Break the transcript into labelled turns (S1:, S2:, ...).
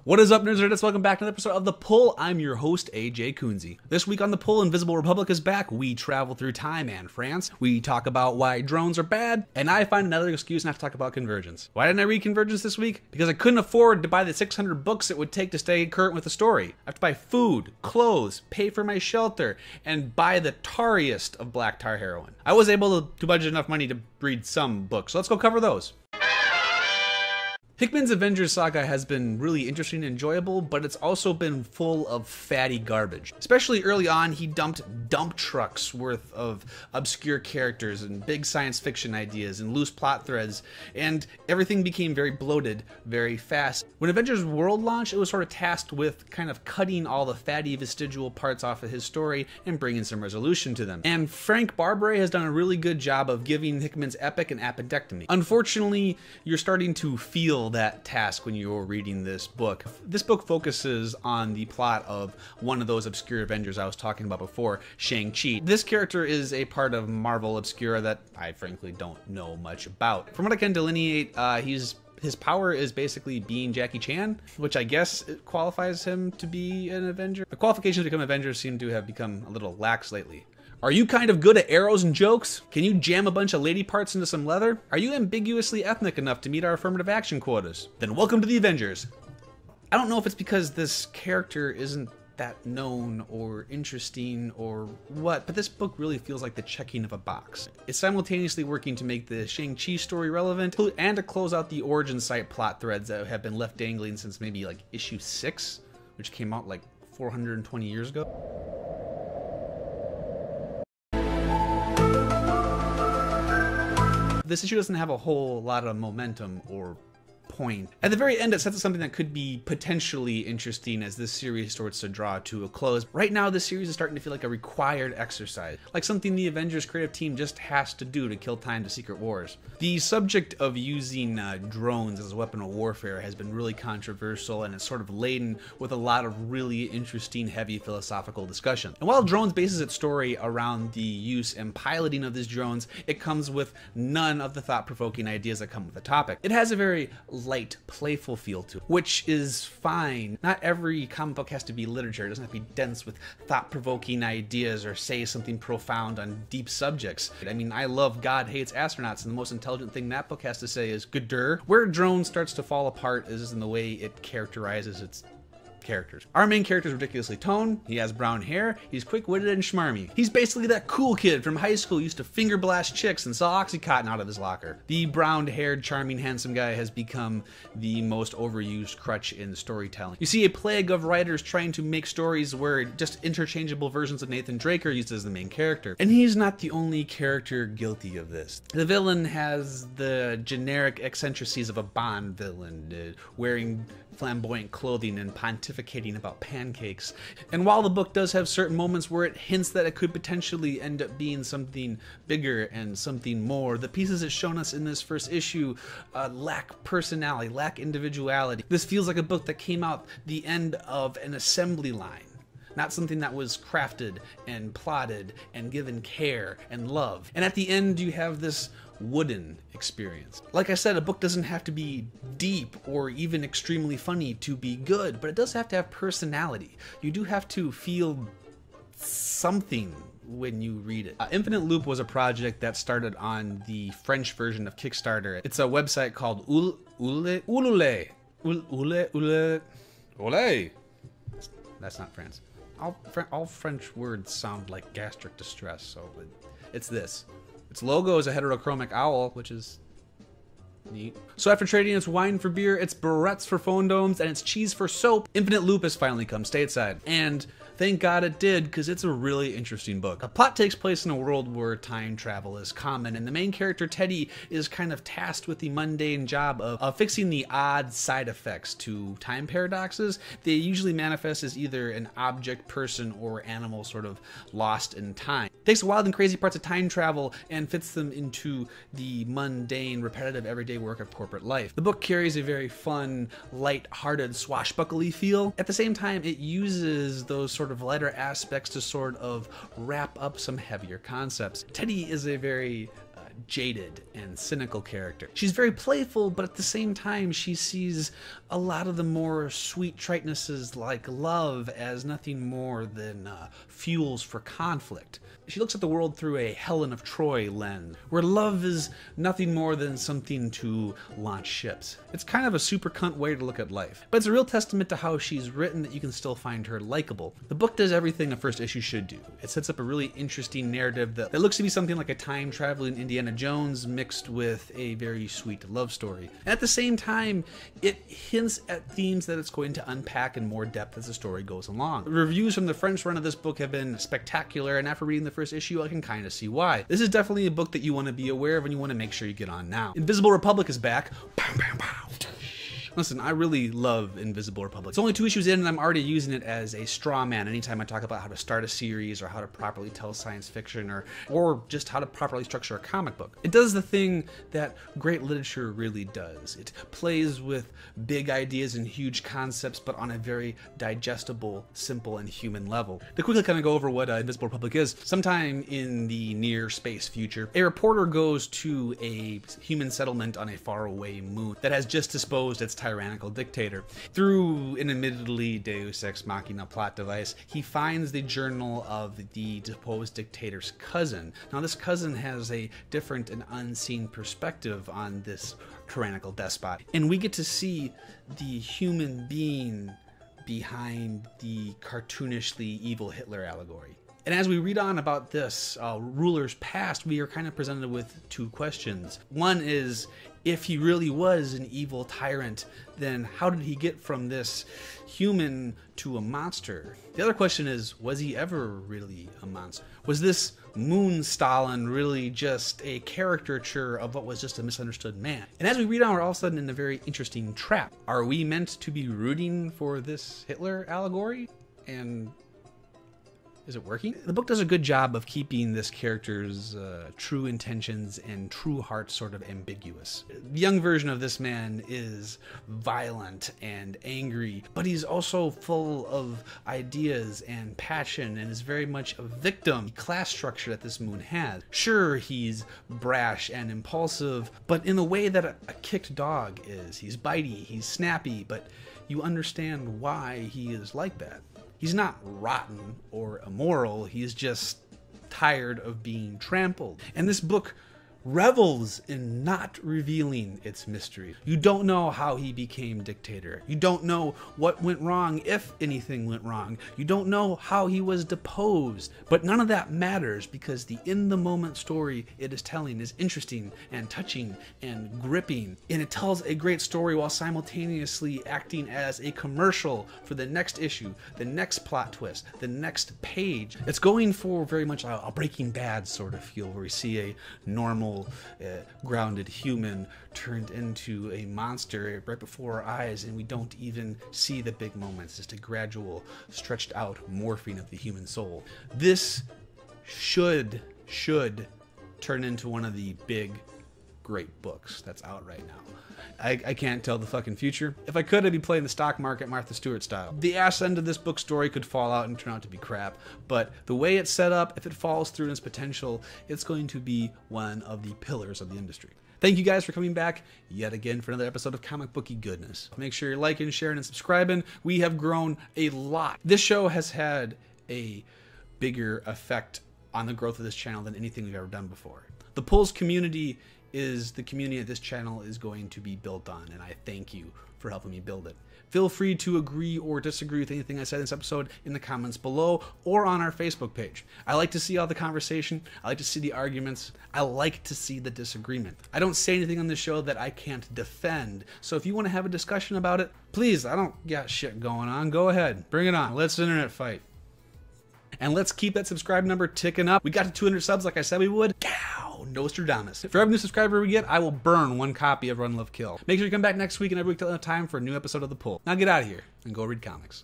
S1: What is up, nerds and nerdettes? Welcome back to another episode of The Pull. I'm your host, AJ Kunze. This week on The Pull, Invisible Republic is back. We travel through time and France. We talk about why drones are bad, and I find another excuse not to talk about Convergence. Why didn't I read Convergence this week? Because I couldn't afford to buy the 600 books it would take to stay current with the story. I have to buy food, clothes, pay for my shelter, and buy the tarriest of black tar heroin. I was able to budget enough money to read some books, so let's go cover those. Hickman's Avengers saga has been really interesting and enjoyable, but it's also been full of fatty garbage. Especially early on, he dumped dump trucks worth of obscure characters and big science fiction ideas and loose plot threads, and everything became very bloated very fast. When Avengers World launched, it was sort of tasked with kind of cutting all the fatty vestigial parts off of his story and bringing some resolution to them. And Frank Barbary has done a really good job of giving Hickman's epic an appendectomy. Unfortunately, you're starting to feel that task when you're reading this book. This book focuses on the plot of one of those obscure Avengers I was talking about before, ShangChi. This character is a part of Marvel Obscura that I frankly don't know much about. From what I can delineate, his power is basically being Jackie Chan, which I guess it qualifies him to be an Avenger. The qualifications to become Avengers seem to have become a little lax lately. Are you kind of good at arrows and jokes? Can you jam a bunch of lady parts into some leather? Are you ambiguously ethnic enough to meet our affirmative action quotas? Then welcome to the Avengers. I don't know if it's because this character isn't that known or interesting or what, but this book really feels like the checking of a box. It's simultaneously working to make the ShangChi story relevant and to close out the origin site plot threads that have been left dangling since maybe like issue 6, which came out like 420 years ago. This issue doesn't have a whole lot of momentum or point. At the very end, it sets up something that could be potentially interesting as this series starts to draw to a close. Right now, this series is starting to feel like a required exercise, like something the Avengers creative team just has to do to kill time to Secret Wars. The subject of using drones as a weapon of warfare has been really controversial, and it's sort of laden with a lot of really interesting, heavy philosophical discussion. And while Drones bases its story around the use and piloting of these drones, it comes with none of the thought-provoking ideas that come with the topic. It has a very light, playful feel to it, which is fine. Not every comic book has to be literature. It doesn't have to be dense with thought-provoking ideas or say something profound on deep subjects. I mean, I love God Hates Astronauts, and the most intelligent thing that book has to say is "Gooder." Where Drone starts to fall apart is in the way it characterizes its characters. Our main character is ridiculously toned. He has brown hair. He's quick-witted and schmarmy. He's basically that cool kid from high school who used to finger blast chicks and sell Oxycontin out of his locker. The brown-haired, charming, handsome guy has become the most overused crutch in storytelling. You see a plague of writers trying to make stories where just interchangeable versions of Nathan Drake are used as the main character. And he's not the only character guilty of this. The villain has the generic eccentricities of a Bond villain, wearing flamboyant clothing and pontificating about pancakes. And while the book does have certain moments where it hints that it could potentially end up being something bigger and something more, the pieces it's shown us in this first issue lack personality, lack individuality. This feels like a book that came out the end of an assembly line. Not something that was crafted and plotted and given care and love. And at the end, you have this wooden experience. Like I said, a book doesn't have to be deep or even extremely funny to be good, but it does have to have personality. You do have to feel something when you read it. Infinite Loop was a project that started on the French version of Kickstarter. It's a website called Ulule. That's not France. All French words sound like gastric distress, so it's this. Its logo is a heterochromic owl, which is neat. So after trading its wine for beer, its barrettes for phone domes, and its cheese for soap, Infinite Loop has finally come stateside. And thank God it did, because it's a really interesting book. The plot takes place in a world where time travel is common, and the main character, Teddy, is kind of tasked with the mundane job of fixing the odd side effects to time paradoxes. They usually manifest as either an object, person, or animal sort of lost in time. It takes the wild and crazy parts of time travel and fits them into the mundane, repetitive, everyday work of corporate life. The book carries a very fun, light-hearted, swashbuckly feel. At the same time, it uses those sort of lighter aspects to sort of wrap up some heavier concepts. Teddy is a very jaded and cynical character. She's very playful, but at the same time she sees a lot of the more sweet tritenesses like love as nothing more than fuels for conflict. She looks at the world through a Helen of Troy lens, where love is nothing more than something to launch ships. It's kind of a super cunt way to look at life, but it's a real testament to how she's written that you can still find her likable. The book does everything a first issue should do. It sets up a really interesting narrative that looks to be something like a time-traveling Indiana Jones mixed with a very sweet love story. And at the same time, it hints at themes that it's going to unpack in more depth as the story goes along. The reviews from the French run of this book have been spectacular, and after reading the first issue, I can kind of see why. This is definitely a book that you want to be aware of and you want to make sure you get on now. Invisible Republic is back. Pow, pow, pow. Listen, I really love Invisible Republic. It's only 2 issues in and I'm already using it as a straw man anytime I talk about how to start a series or how to properly tell science fiction or just how to properly structure a comic book. It does the thing that great literature really does. It plays with big ideas and huge concepts, but on a very digestible, simple, and human level. To quickly kind of go over what Invisible Republic is, sometime in the near space future, a reporter goes to a human settlement on a faraway moon that has just disposed its tyrannical dictator. Through an admittedly Deus Ex Machina plot device, he finds the journal of the deposed dictator's cousin. Now, this cousin has a different and unseen perspective on this tyrannical despot, and we get to see the human being behind the cartoonishly evil Hitler allegory. And as we read on about this ruler's past, we are kind of presented with 2 questions. One is, if he really was an evil tyrant, then how did he get from this human to a monster? The other question is, was he ever really a monster? Was this Moon Stalin really just a caricature of what was just a misunderstood man? And as we read on, we're all of a sudden in a very interesting trap. Are we meant to be rooting for this Hitler allegory? And is it working? The book does a good job of keeping this character's true intentions and true heart sort of ambiguous. The young version of this man is violent and angry, but he's also full of ideas and passion and is very much a victim of the class structure that this moon has. Sure, he's brash and impulsive, but in the way that a kicked dog is. He's bitey, he's snappy, but you understand why he is like that. He's not rotten or immoral, he's just tired of being trampled. And this book revels in not revealing its mystery. You don't know how he became dictator. You don't know what went wrong, if anything went wrong. You don't know how he was deposed. But none of that matters because the in-the-moment story it is telling is interesting and touching and gripping. And it tells a great story while simultaneously acting as a commercial for the next issue, the next plot twist, the next page. It's going for very much a Breaking Bad sort of feel where we see a normal grounded human turned into a monster right before our eyes, and we don't even see the big moments. Just a gradual, stretched out morphing of the human soul. This should turn into one of the big, great books that's out right now. I can't tell the fucking future. If I could, I'd be playing the stock market Martha Stewart style. The ass end of this book story could fall out and turn out to be crap, but the way it's set up, if it falls through in its potential, it's going to be one of the pillars of the industry. Thank you guys for coming back yet again for another episode of Comic Booky Goodness. Make sure you're liking, sharing, and subscribing. We have grown a lot. This show has had a bigger effect on the growth of this channel than anything we've ever done before. The Pulls community is the community that this channel is going to be built on, and I thank you for helping me build it. Feel free to agree or disagree with anything I said in this episode in the comments below or on our Facebook page. I like to see all the conversation. I like to see the arguments. I like to see the disagreement. I don't say anything on this show that I can't defend, so if you want to have a discussion about it, please, I don't got shit going on. Go ahead. Bring it on. Let's internet fight. And let's keep that subscribe number ticking up. We got to 200 subs like I said we would. Cow, Nostradamus. For every new subscriber we get, I will burn 1 copy of Run, Love, Kill. Make sure you come back next week and every week till time for a new episode of The Pull. Now get out of here and go read comics.